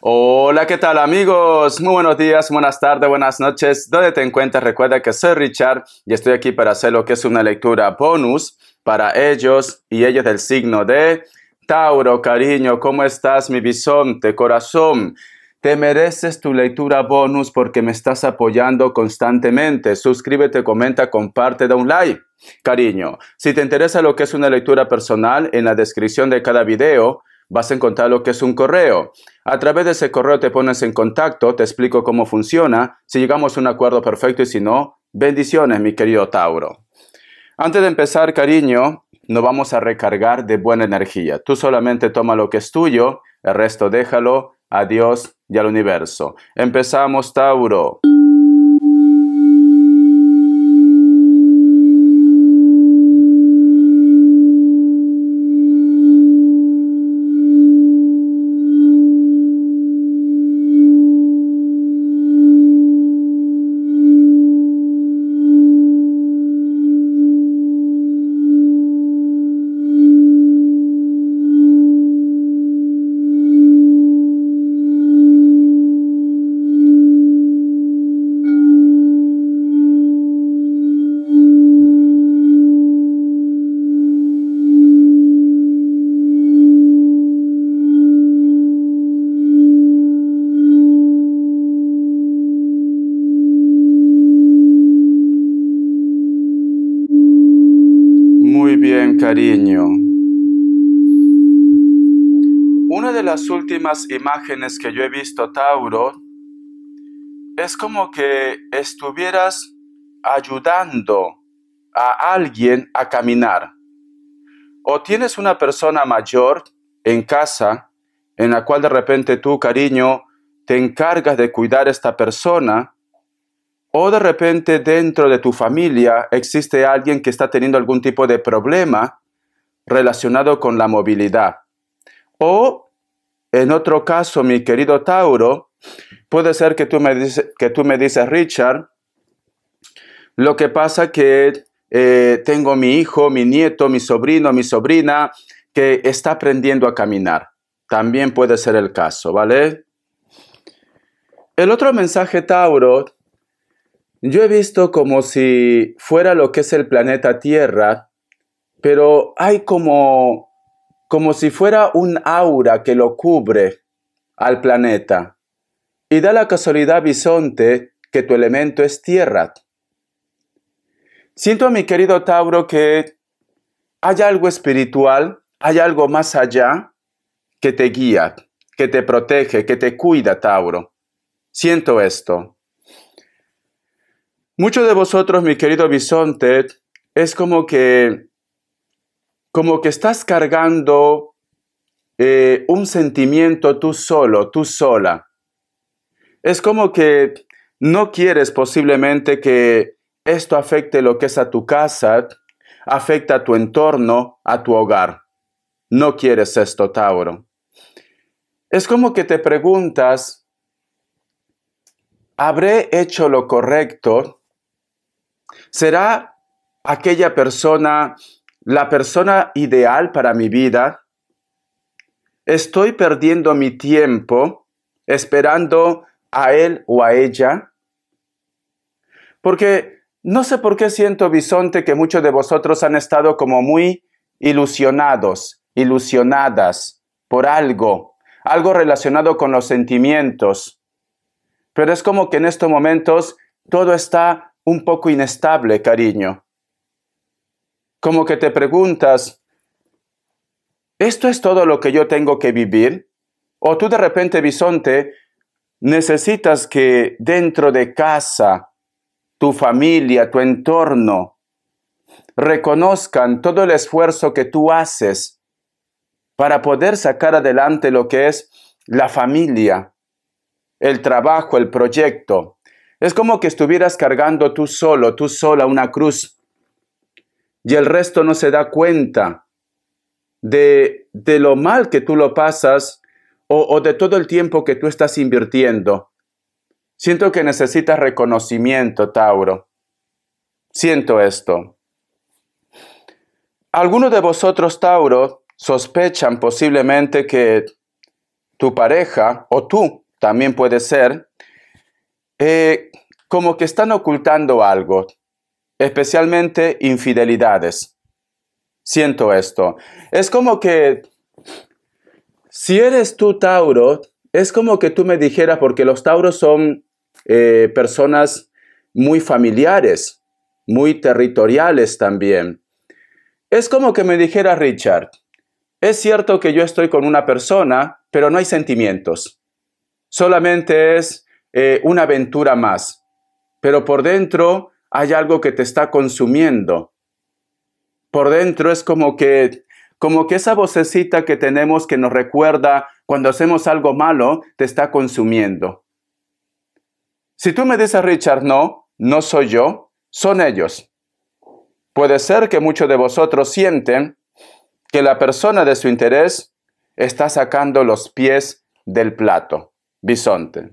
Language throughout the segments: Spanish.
Hola, ¿qué tal amigos? Muy buenos días, buenas tardes, buenas noches. ¿Dónde te encuentras? Recuerda que soy Richard y estoy aquí para hacer lo que es una lectura bonus para ellos y ellas del signo de Tauro. Cariño, ¿cómo estás, mi bisonte, corazón? Te mereces tu lectura bonus porque me estás apoyando constantemente. Suscríbete, comenta, comparte, da un like. Cariño, si te interesa lo que es una lectura personal, en la descripción de cada video vas a encontrar lo que es un correo. A través de ese correo te pones en contacto, te explico cómo funciona, si llegamos a un acuerdo perfecto y si no, bendiciones, mi querido Tauro. Antes de empezar, cariño, nos vamos a recargar de buena energía. Tú solamente toma lo que es tuyo, el resto déjalo a Dios y al universo. Empezamos, Tauro. Muy bien, cariño. Una de las últimas imágenes que yo he visto, Tauro, es como que estuvieras ayudando a alguien a caminar. O tienes una persona mayor en casa en la cual de repente tú, cariño, te encargas de cuidar a esta persona, o de repente dentro de tu familia existe alguien que está teniendo algún tipo de problema relacionado con la movilidad. O, en otro caso, mi querido Tauro, puede ser que tú me dices, Richard, lo que pasa que tengo mi hijo, mi nieto, mi sobrino, mi sobrina, que está aprendiendo a caminar. También puede ser el caso, ¿vale? El otro mensaje, Tauro, yo he visto como si fuera lo que es el planeta Tierra, pero hay como si fuera un aura que lo cubre al planeta. Y da la casualidad, bisonte, que tu elemento es tierra. Siento, mi querido Tauro, que hay algo espiritual, hay algo más allá que te guía, que te protege, que te cuida, Tauro. Siento esto. Muchos de vosotros, mi querido bisonte, es como que estás cargando un sentimiento tú solo, tú sola. Es como que no quieres posiblemente que esto afecte lo que es a tu casa, afecta a tu entorno, a tu hogar. No quieres esto, Tauro. Es como que te preguntas, ¿habré hecho lo correcto? ¿Será aquella persona la persona ideal para mi vida? ¿Estoy perdiendo mi tiempo esperando a él o a ella? Porque no sé por qué siento, bisonte, que muchos de vosotros han estado como muy ilusionados, ilusionadas por algo relacionado con los sentimientos. Pero es como que en estos momentos todo está un poco inestable, cariño. Como que te preguntas, ¿esto es todo lo que yo tengo que vivir? O tú de repente, bisonte, necesitas que dentro de casa, tu familia, tu entorno, reconozcan todo el esfuerzo que tú haces para poder sacar adelante lo que es la familia, el trabajo, el proyecto. Es como que estuvieras cargando tú solo, tú sola una cruz y el resto no se da cuenta de lo mal que tú lo pasas o de todo el tiempo que tú estás invirtiendo. Siento que necesitas reconocimiento, Tauro. Siento esto. Algunos de vosotros, Tauro, sospechan posiblemente que tu pareja, o tú también puede ser, como que están ocultando algo, especialmente infidelidades. Siento esto. Es como que, si eres tú, Tauro, es como que tú me dijeras, porque los Tauros son personas muy familiares, muy territoriales también. Es como que me dijera Richard, es cierto que yo estoy con una persona, pero no hay sentimientos. Solamente es una aventura más. Pero por dentro hay algo que te está consumiendo. Por dentro es como que esa vocecita que tenemos que nos recuerda cuando hacemos algo malo, te está consumiendo. Si tú me dices, Richard, no, no soy yo, son ellos. Puede ser que muchos de vosotros sienten que la persona de su interés está sacando los pies del plato. Bisonte.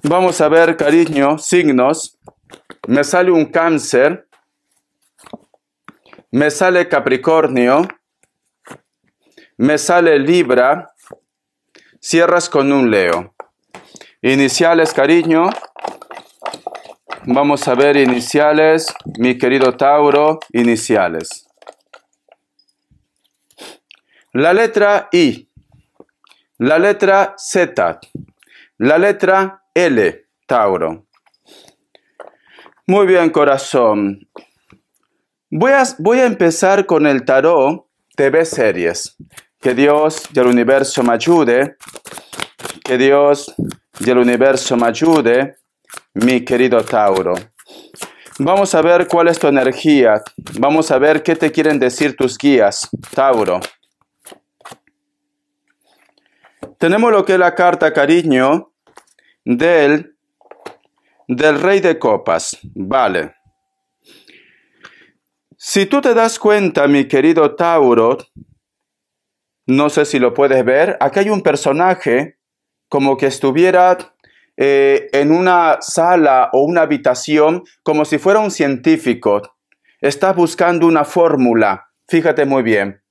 Vamos a ver, cariño, signos. Me sale un Cáncer. Me sale Capricornio. Me sale Libra. Cierras con un Leo. Iniciales, cariño. Vamos a ver iniciales. Mi querido Tauro, iniciales. La letra I. La letra Z. La letra L, Tauro. Muy bien, corazón. Voy a empezar con el tarot TV series. Que Dios y el universo me ayude. Que Dios y el universo me ayude, mi querido Tauro. Vamos a ver cuál es tu energía. Vamos a ver qué te quieren decir tus guías, Tauro. Tenemos lo que es la carta, cariño, del Rey de Copas. Vale. Si tú te das cuenta, mi querido Tauro, no sé si lo puedes ver, aquí hay un personaje como que estuviera en una sala o una habitación, como si fuera un científico. Está buscando una fórmula. Fíjate muy bien.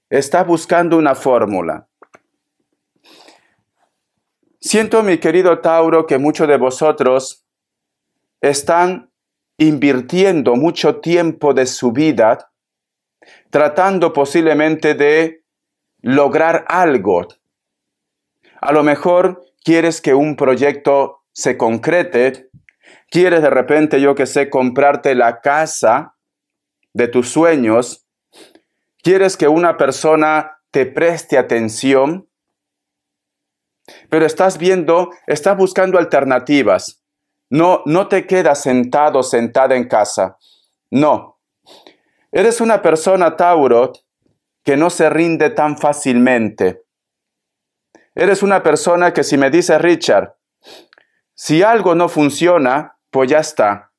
Está buscando una fórmula. Siento, mi querido Tauro, que muchos de vosotros están invirtiendo mucho tiempo de su vida tratando posiblemente de lograr algo. A lo mejor quieres que un proyecto se concrete, quieres de repente, yo que sé, comprarte la casa de tus sueños, quieres que una persona te preste atención, pero estás buscando alternativas. No te quedas sentado, sentada en casa. No. Eres una persona, Tauro, que no se rinde tan fácilmente. Eres una persona que si me dice, Richard, si algo no funciona, pues ya está.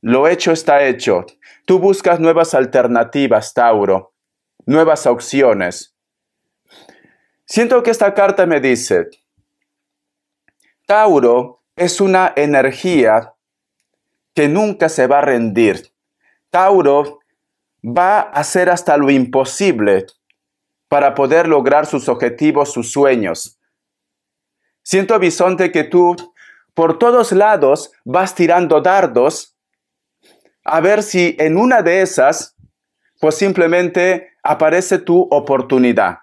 Lo hecho está hecho. Tú buscas nuevas alternativas, Tauro. Nuevas opciones. Siento que esta carta me dice, Tauro es una energía que nunca se va a rendir. Tauro va a hacer hasta lo imposible para poder lograr sus objetivos, sus sueños. Siento, Bisonte, que tú por todos lados vas tirando dardos a ver si en una de esas, pues simplemente aparece tu oportunidad.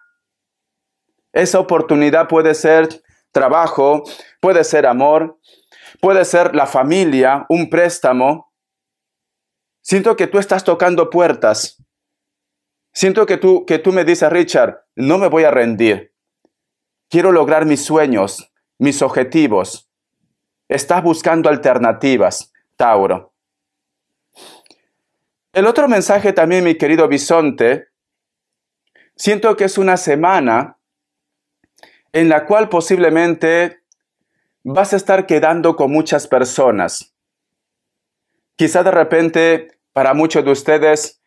Esa oportunidad puede ser trabajo, puede ser amor, puede ser la familia, un préstamo. Siento que tú estás tocando puertas. Siento que tú me dices, Richard, no me voy a rendir. Quiero lograr mis sueños, mis objetivos. Estás buscando alternativas, Tauro. El otro mensaje también, mi querido Bisonte, siento que es una semana en la cual posiblemente vas a estar quedando con muchas personas. Quizá de repente, para muchos de ustedes,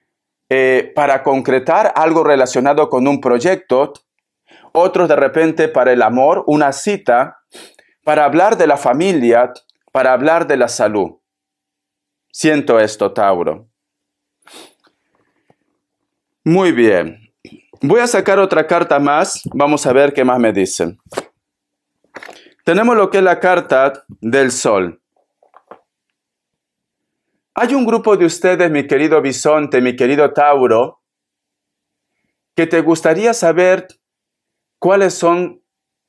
para concretar algo relacionado con un proyecto, otros de repente para el amor, una cita, para hablar de la familia, para hablar de la salud. Siento esto, Tauro. Muy bien. Voy a sacar otra carta más. Vamos a ver qué más me dicen. Tenemos lo que es la carta del Sol. Hay un grupo de ustedes, mi querido Bisonte, mi querido Tauro, que te gustaría saber cuáles son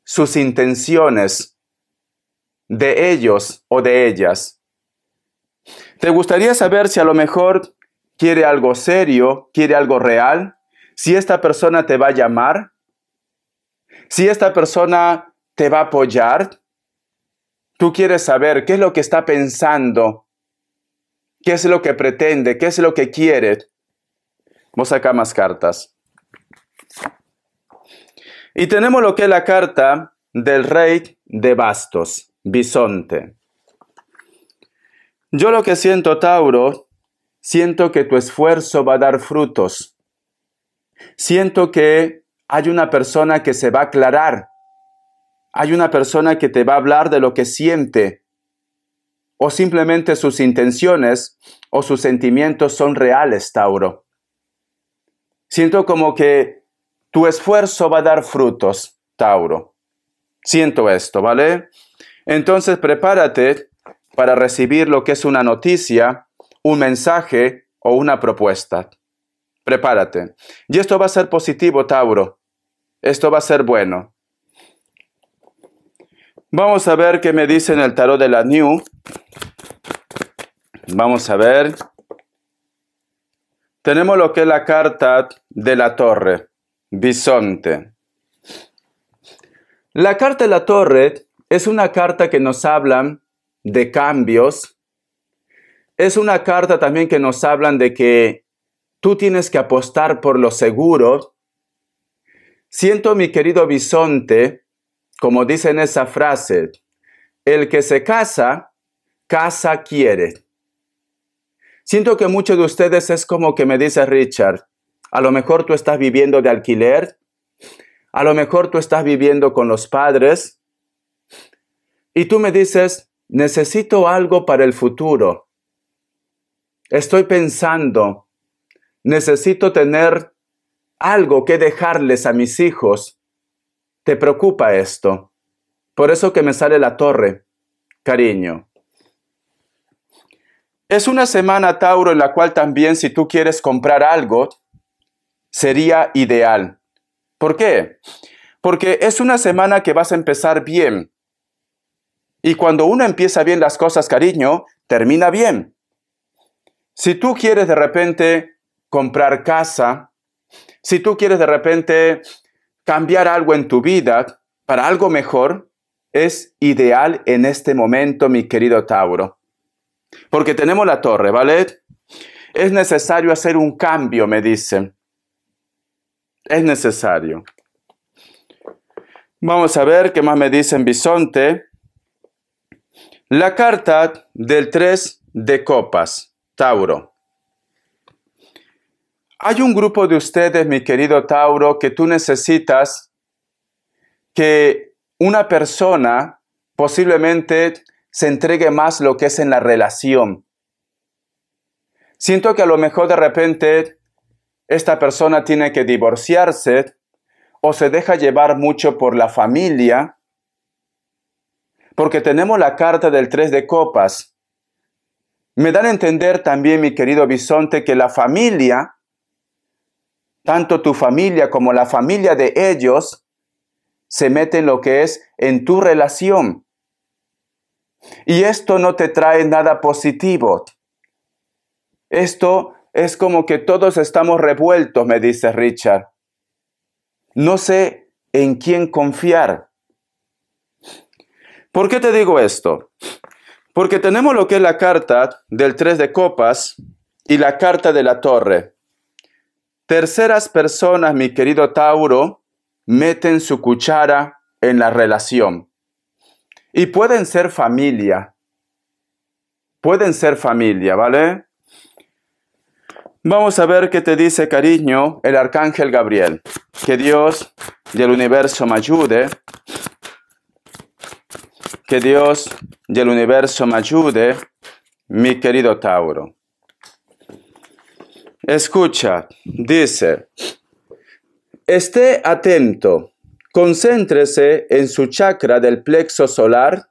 sus intenciones de ellos o de ellas. Te gustaría saber si a lo mejor quiere algo serio, quiere algo real, si esta persona te va a llamar, si esta persona te va a apoyar. Tú quieres saber qué es lo que está pensando, qué es lo que pretende, qué es lo que quiere. Vamos a sacar más cartas. Y tenemos lo que es la carta del Rey de Bastos, Bisonte. Yo lo que siento, Tauro, siento que tu esfuerzo va a dar frutos. Siento que hay una persona que se va a aclarar. Hay una persona que te va a hablar de lo que siente. O simplemente sus intenciones o sus sentimientos son reales, Tauro. Siento como que tu esfuerzo va a dar frutos, Tauro. Siento esto, ¿vale? Entonces prepárate para recibir lo que es una noticia, un mensaje o una propuesta. Prepárate. Y esto va a ser positivo, Tauro. Esto va a ser bueno. Vamos a ver qué me dice en el tarot de la New. Vamos a ver. Tenemos lo que es la carta de la Torre, Bisonte. La carta de la Torre es una carta que nos habla de cambios. Es una carta también que nos habla de que tú tienes que apostar por lo seguro. Siento, mi querido Bisonte, como dice en esa frase, el que se casa, casa quiere. Siento que muchos de ustedes es como que me dice Richard, a lo mejor tú estás viviendo de alquiler, a lo mejor tú estás viviendo con los padres, y tú me dices, necesito algo para el futuro. Estoy pensando, necesito tener algo que dejarles a mis hijos. ¿Te preocupa esto? Por eso que me sale la Torre, cariño. Es una semana, Tauro, en la cual también si tú quieres comprar algo, sería ideal. ¿Por qué? Porque es una semana que vas a empezar bien. Y cuando uno empieza bien las cosas, cariño, termina bien. Si tú quieres de repente comprar casa, si tú quieres de repente cambiar algo en tu vida para algo mejor, es ideal en este momento, mi querido Tauro. Porque tenemos la Torre, ¿vale? Es necesario hacer un cambio, me dicen. Es necesario. Vamos a ver qué más me dicen, Bisonte. La carta del 3 de copas, Tauro. Hay un grupo de ustedes, mi querido Tauro, que tú necesitas que una persona posiblemente se entregue más lo que es en la relación. Siento que a lo mejor de repente esta persona tiene que divorciarse o se deja llevar mucho por la familia, porque tenemos la carta del 3 de copas. Me dan a entender también, mi querido Bisonte, que la familia, tanto tu familia como la familia de ellos, se mete en lo que es en tu relación. Y esto no te trae nada positivo. Esto es como que todos estamos revueltos, me dice Richard. No sé en quién confiar. ¿Por qué te digo esto? Porque tenemos lo que es la carta del 3 de copas y la carta de la Torre. Terceras personas, mi querido Tauro, meten su cuchara en la relación. Y pueden ser familia. Pueden ser familia, ¿vale? Vamos a ver qué te dice, cariño, el arcángel Gabriel. Que Dios y el universo me ayude. Que Dios y el universo me ayude, mi querido Tauro. Escucha, dice, Esté atento, concéntrese en su chakra del plexo solar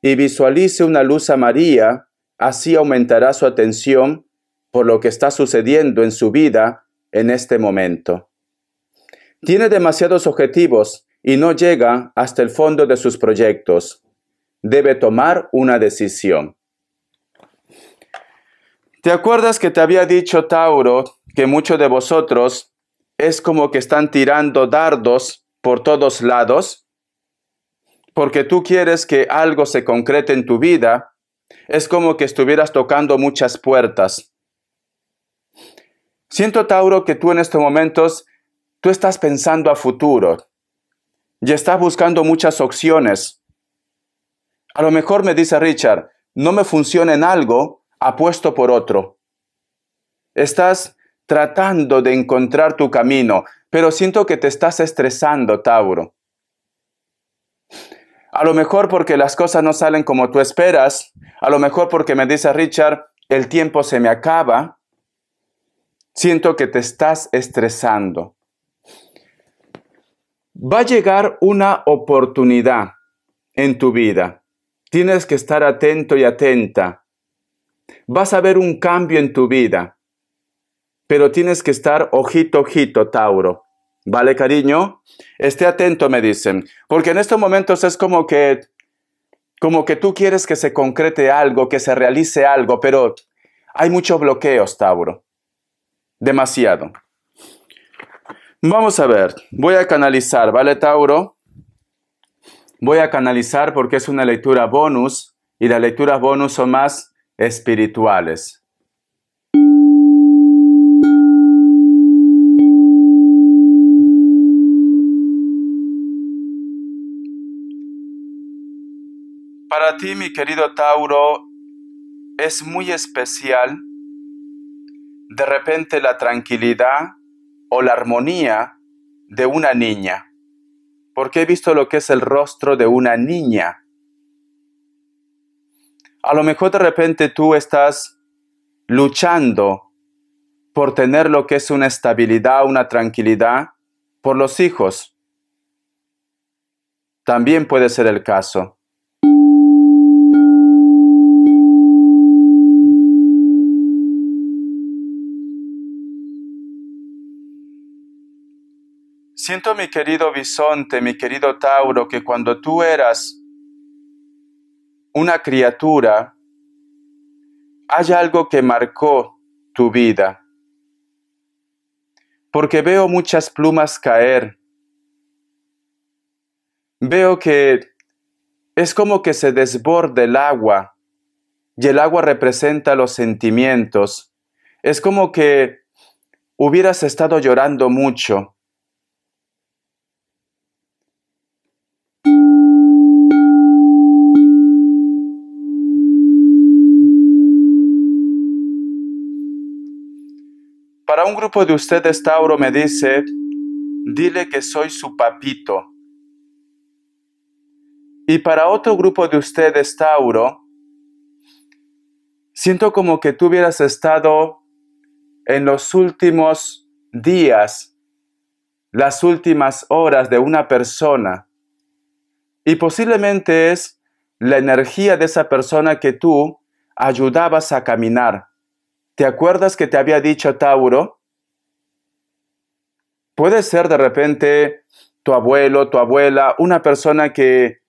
y visualice una luz amarilla, así aumentará su atención por lo que está sucediendo en su vida en este momento. Tiene demasiados objetivos y no llega hasta el fondo de sus proyectos. Debe tomar una decisión. ¿Te acuerdas que te había dicho, Tauro, que muchos de vosotros es como que están tirando dardos por todos lados? Porque tú quieres que algo se concrete en tu vida, es como que estuvieras tocando muchas puertas. Siento, Tauro, que tú en estos momentos, tú estás pensando a futuro y estás buscando muchas opciones. A lo mejor me dice Richard, no me funciona en algo, apuesto por otro. Estás tratando de encontrar tu camino, pero siento que te estás estresando, Tauro. A lo mejor porque las cosas no salen como tú esperas, a lo mejor porque me dice Richard, el tiempo se me acaba. Siento que te estás estresando. Va a llegar una oportunidad en tu vida. Tienes que estar atento y atenta. Vas a ver un cambio en tu vida. Pero tienes que estar ojito, ojito, Tauro. ¿Vale, cariño? Esté atento, me dicen. Porque en estos momentos es como que tú quieres que se concrete algo, que se realice algo, pero hay muchos bloqueos, Tauro. Demasiado. Vamos a ver. Voy a canalizar, ¿vale, Tauro? Voy a canalizar porque es una lectura bonus y las lecturas bonus son más espirituales. Para ti, mi querido Tauro, es muy especial de repente la tranquilidad o la armonía de una niña, porque he visto lo que es el rostro de una niña. A lo mejor de repente tú estás luchando por tener lo que es una estabilidad, una tranquilidad por los hijos. También puede ser el caso. Siento, mi querido bisonte, mi querido Tauro, que cuando tú eras una criatura, hay algo que marcó tu vida. Porque veo muchas plumas caer. Veo que es como que se desborda el agua, y el agua representa los sentimientos. Es como que hubieras estado llorando mucho. Para un grupo de ustedes, Tauro, me dice, dile que soy su papito. Y para otro grupo de ustedes, Tauro, siento como que tú hubieras estado en los últimos días, las últimas horas de una persona. Y posiblemente es la energía de esa persona que tú ayudabas a caminar. ¿Te acuerdas que te había dicho, Tauro? Puede ser de repente tu abuelo, tu abuela, una persona que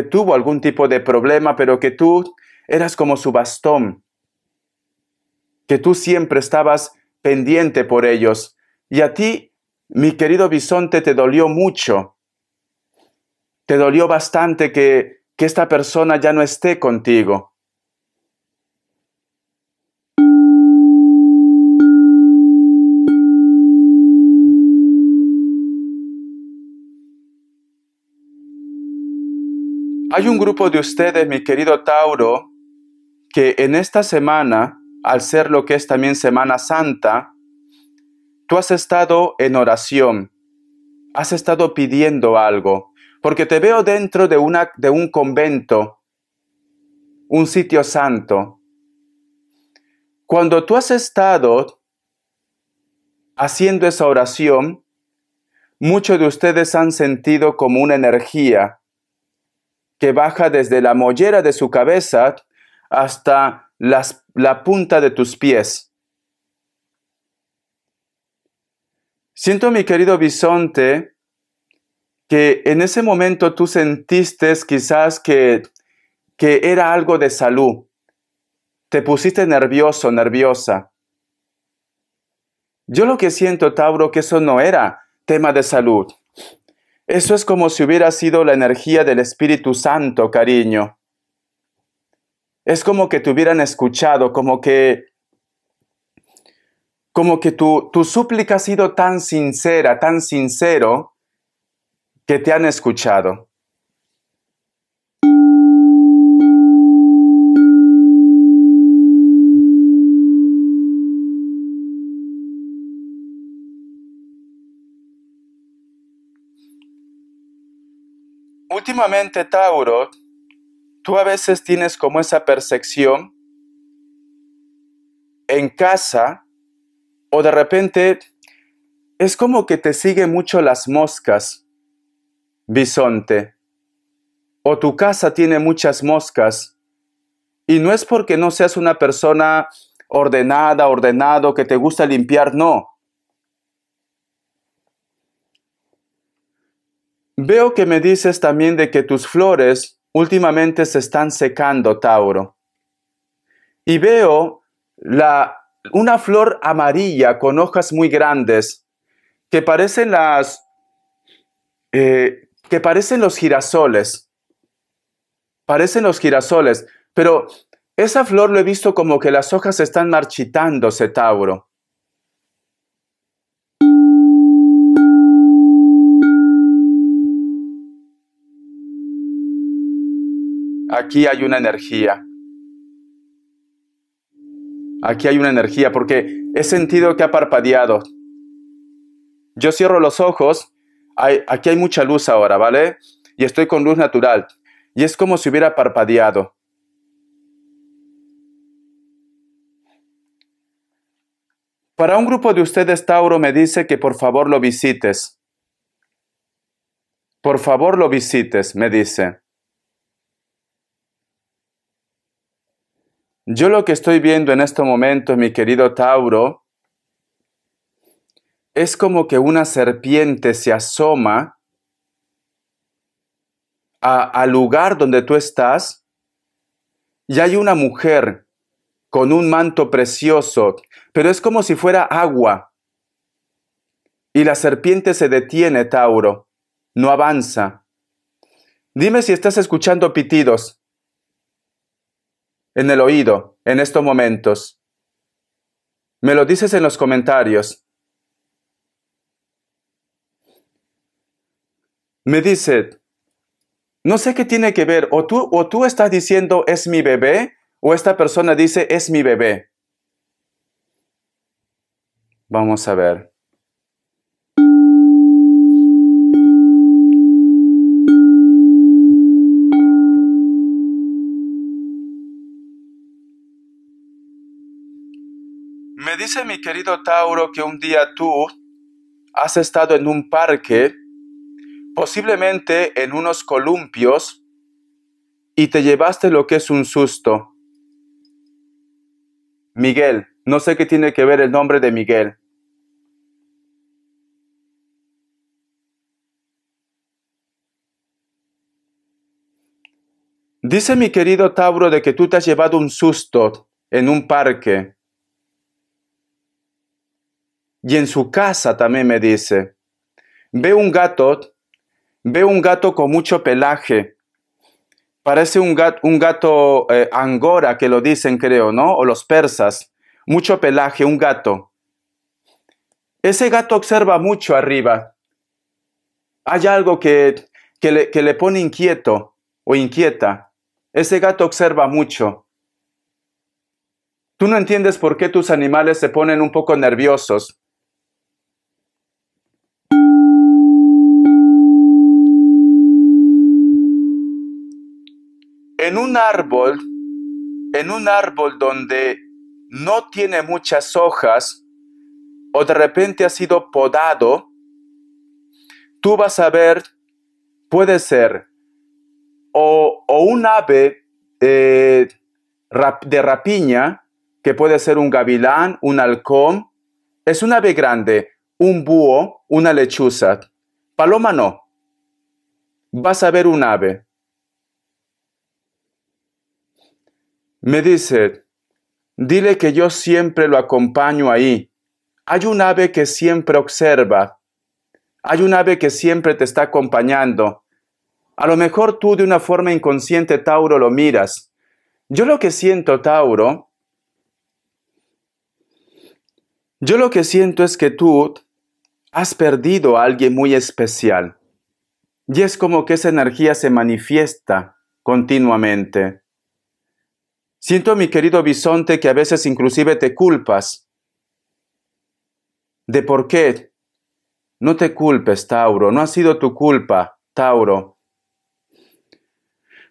tuvo algún tipo de problema, pero que tú eras como su bastón, que tú siempre estabas pendiente por ellos. Y a ti, mi querido bisonte, te dolió mucho. Te dolió bastante que esta persona ya no esté contigo. Hay un grupo de ustedes, mi querido Tauro, que en esta semana, al ser lo que es también Semana Santa, tú has estado en oración, has estado pidiendo algo, porque te veo dentro de un convento, un sitio santo. Cuando tú has estado haciendo esa oración, muchos de ustedes han sentido como una energía que baja desde la mollera de su cabeza hasta la punta de tus pies. Siento, mi querido bisonte, que en ese momento tú sentiste quizás que era algo de salud. Te pusiste nervioso, nerviosa. Yo lo que siento, Tauro, que eso no era tema de salud. Eso es como si hubiera sido la energía del Espíritu Santo, cariño. Es como que te hubieran escuchado, como que tu súplica ha sido tan sincera, tan sincero, que te han escuchado. Últimamente, Tauro, tú a veces tienes como esa percepción en casa, o de repente es como que te siguen mucho las moscas, bisonte, o tu casa tiene muchas moscas, y no es porque no seas una persona ordenada, ordenado, que te gusta limpiar, no. Veo que me dices también de que tus flores últimamente se están secando, Tauro. Y veo una flor amarilla con hojas muy grandes que parecen que parecen los girasoles. Parecen los girasoles, pero esa flor lo he visto como que las hojas están marchitándose, Tauro. Aquí hay una energía. Aquí hay una energía porque he sentido que ha parpadeado. Yo cierro los ojos. Aquí hay mucha luz ahora, ¿vale? Y estoy con luz natural. Y es como si hubiera parpadeado. Para un grupo de ustedes, Tauro, me dice que por favor lo visites. Por favor lo visites, me dice. Yo lo que estoy viendo en este momento, mi querido Tauro, es como que una serpiente se asoma al lugar donde tú estás y hay una mujer con un manto precioso, pero es como si fuera agua. Y la serpiente se detiene, Tauro, no avanza. Dime si estás escuchando pitidos en el oído en estos momentos. Me lo dices en los comentarios. Me dice, no sé qué tiene que ver, o tú estás diciendo es mi bebé, o esta persona dice es mi bebé. Vamos a ver. Me dice mi querido Tauro que un día tú has estado en un parque, posiblemente en unos columpios, y te llevaste lo que es un susto. Miguel, no sé qué tiene que ver el nombre de Miguel. Dice mi querido Tauro de que tú te has llevado un susto en un parque. Y en su casa también me dice. Veo un gato con mucho pelaje. Parece un gato angora, que lo dicen, creo, ¿no? O los persas. Mucho pelaje, un gato. Ese gato observa mucho arriba. Hay algo que le pone inquieto o inquieta. Ese gato observa mucho. Tú no entiendes por qué tus animales se ponen un poco nerviosos. En un árbol donde no tiene muchas hojas o de repente ha sido podado, tú vas a ver, puede ser o un ave de rapiña, que puede ser un gavilán, un halcón, es un ave grande, un búho, una lechuza. Paloma no. Vas a ver un ave. Me dice, dile que yo siempre lo acompaño ahí. Hay un ave que siempre observa. Hay un ave que siempre te está acompañando. A lo mejor tú de una forma inconsciente, Tauro, lo miras. Yo lo que siento, Tauro, es que tú has perdido a alguien muy especial. Y es como que esa energía se manifiesta continuamente. Siento, mi querido bisonte, que a veces inclusive te culpas. ¿De por qué? No te culpes, Tauro. No ha sido tu culpa, Tauro.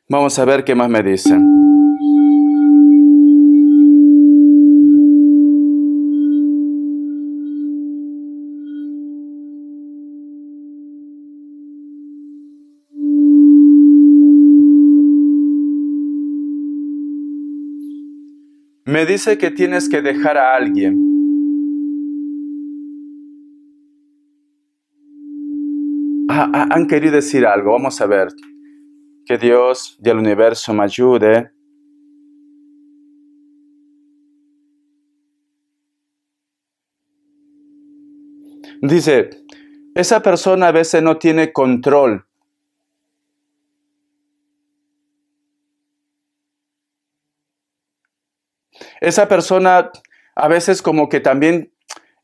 Vamos a ver qué más me dicen. Me dice que tienes que dejar a alguien. Han querido decir algo. Vamos a ver. Que Dios y el universo me ayude. Dice, esa persona a veces no tiene control. Esa persona a veces como que también,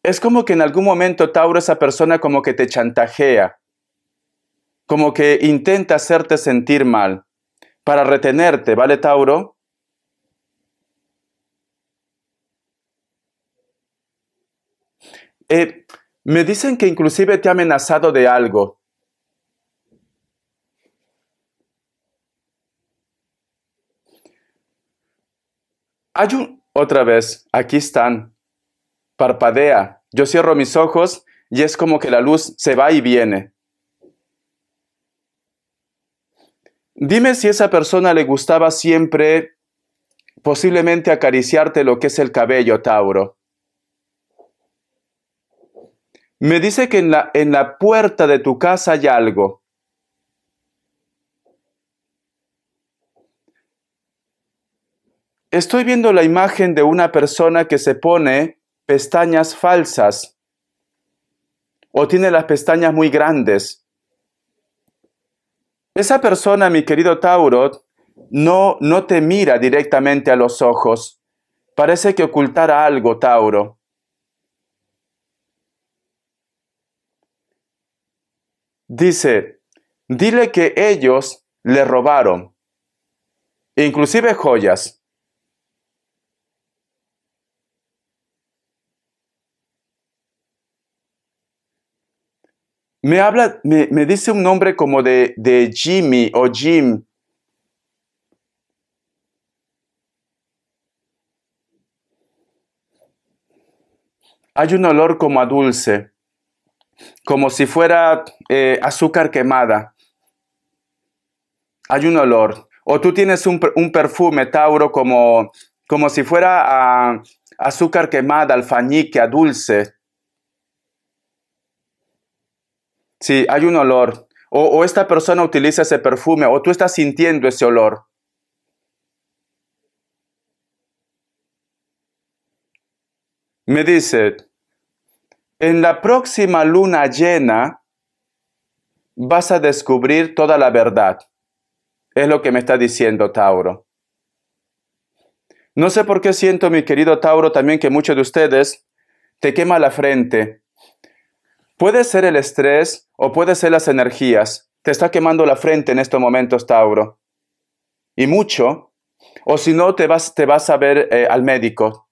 es como que en algún momento, Tauro, esa persona como que te chantajea, como que intenta hacerte sentir mal, para retenerte, ¿vale, Tauro? Me dicen que inclusive te ha amenazado de algo. Otra vez, aquí están. Parpadea. Yo cierro mis ojos y es como que la luz se va y viene. Dime si a esa persona le gustaba siempre, posiblemente acariciarte lo que es el cabello, Tauro. Me dice que en la puerta de tu casa hay algo. Estoy viendo la imagen de una persona que se pone pestañas falsas o tiene las pestañas muy grandes. Esa persona, mi querido Tauro, no te mira directamente a los ojos. Parece que ocultara algo, Tauro. Dice, dile que ellos le robaron, inclusive joyas. Me dice un nombre como de Jimmy o Jim. Hay un olor como a dulce, como si fuera azúcar quemada. Hay un olor. O tú tienes un perfume, Tauro, como si fuera azúcar quemada, alfañique, a dulce. Sí, hay un olor. O esta persona utiliza ese perfume, o tú estás sintiendo ese olor. Me dice, en la próxima luna llena vas a descubrir toda la verdad. Es lo que me está diciendo Tauro. No sé por qué siento, mi querido Tauro, también que muchos de ustedes te quema la frente. Puede ser el estrés o puede ser las energías. Te está quemando la frente en estos momentos, Tauro. Y mucho. O si no, te vas a ver al médico.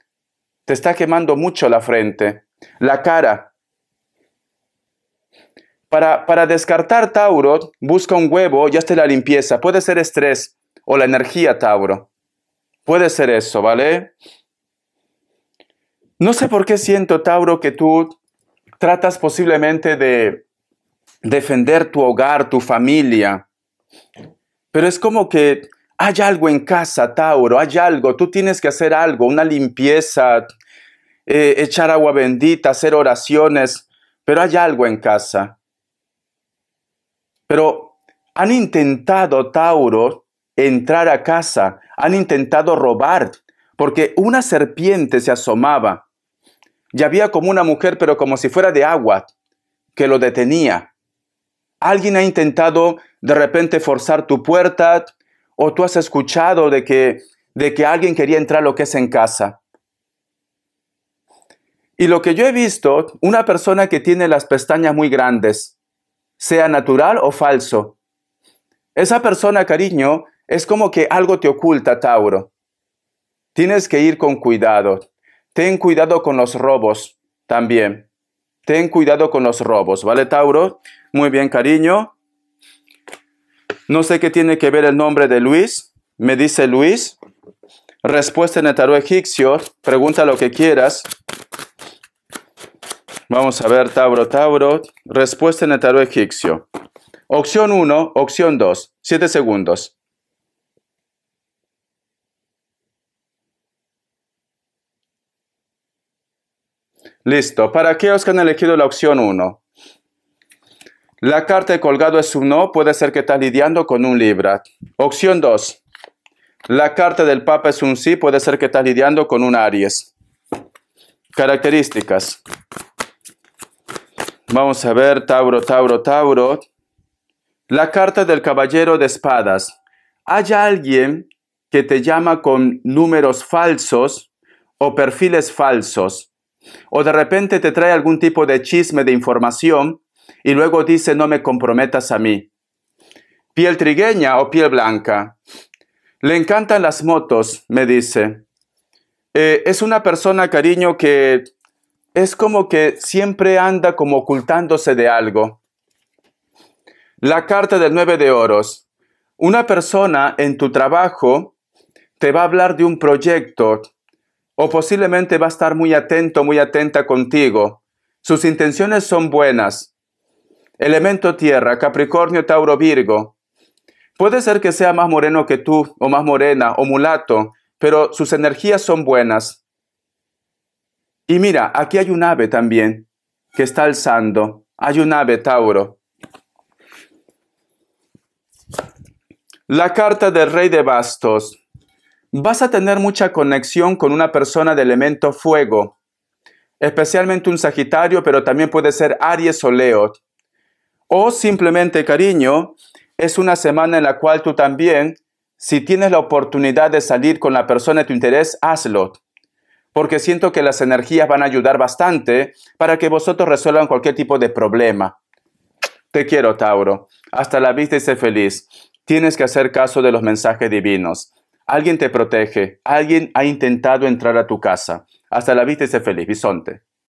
Te está quemando mucho la frente. La cara. Para descartar, Tauro, busca un huevo y hazte la limpieza. Puede ser estrés o la energía, Tauro. Puede ser eso, ¿vale? No sé por qué siento, Tauro, que tú tratas posiblemente de defender tu hogar, tu familia. Pero es como que hay algo en casa, Tauro, hay algo, tú tienes que hacer algo, una limpieza, echar agua bendita, hacer oraciones, pero hay algo en casa. Pero han intentado, Tauro, entrar a casa, han intentado robar, porque una serpiente se asomaba. Y había como una mujer, pero como si fuera de agua, que lo detenía. Alguien ha intentado de repente forzar tu puerta, o tú has escuchado de que alguien quería entrar a lo que es en casa. Y lo que yo he visto, una persona que tiene las pestañas muy grandes, sea natural o falso. Esa persona, cariño, es como que algo te oculta, Tauro. Tienes que ir con cuidado. Ten cuidado con los robos también. Ten cuidado con los robos, ¿vale, Tauro? Muy bien, cariño. No sé qué tiene que ver el nombre de Luis. Me dice Luis. Respuesta en el tarot egipcio. Pregunta lo que quieras. Vamos a ver, Tauro, Tauro. Respuesta en el tarot egipcio. Opción 1, opción 2. 7 segundos. Listo. Para aquellos que han elegido la opción 1. La carta de colgado es un no. Puede ser que estás lidiando con un Libra. Opción 2. La carta del Papa es un sí. Puede ser que estás lidiando con un Aries. Características. Vamos a ver, Tauro, Tauro, Tauro. La carta del Caballero de Espadas. Hay alguien que te llama con números falsos o perfiles falsos. O de repente te trae algún tipo de chisme, de información, y luego dice, no me comprometas a mí. Piel trigueña o piel blanca. Le encantan las motos, me dice. Es una persona, cariño, que es como que siempre anda como ocultándose de algo. La carta del 9 de oros. Una persona en tu trabajo te va a hablar de un proyecto, o posiblemente va a estar muy atento, muy atenta contigo. Sus intenciones son buenas. Elemento tierra, Capricornio, Tauro, Virgo. Puede ser que sea más moreno que tú, o más morena, o mulato, pero sus energías son buenas. Y mira, aquí hay un ave también, que está alzando. Hay un ave, Tauro. La carta del Rey de Bastos. Vas a tener mucha conexión con una persona de elemento fuego, especialmente un Sagitario, pero también puede ser Aries o Leo. O simplemente, cariño, es una semana en la cual tú también, si tienes la oportunidad de salir con la persona de tu interés, hazlo. Porque siento que las energías van a ayudar bastante para que vosotros resuelvan cualquier tipo de problema. Te quiero, Tauro. Hasta la vista y sé feliz. Tienes que hacer caso de los mensajes divinos. Alguien te protege. Alguien ha intentado entrar a tu casa. Hasta la vista y sé feliz, bisonte.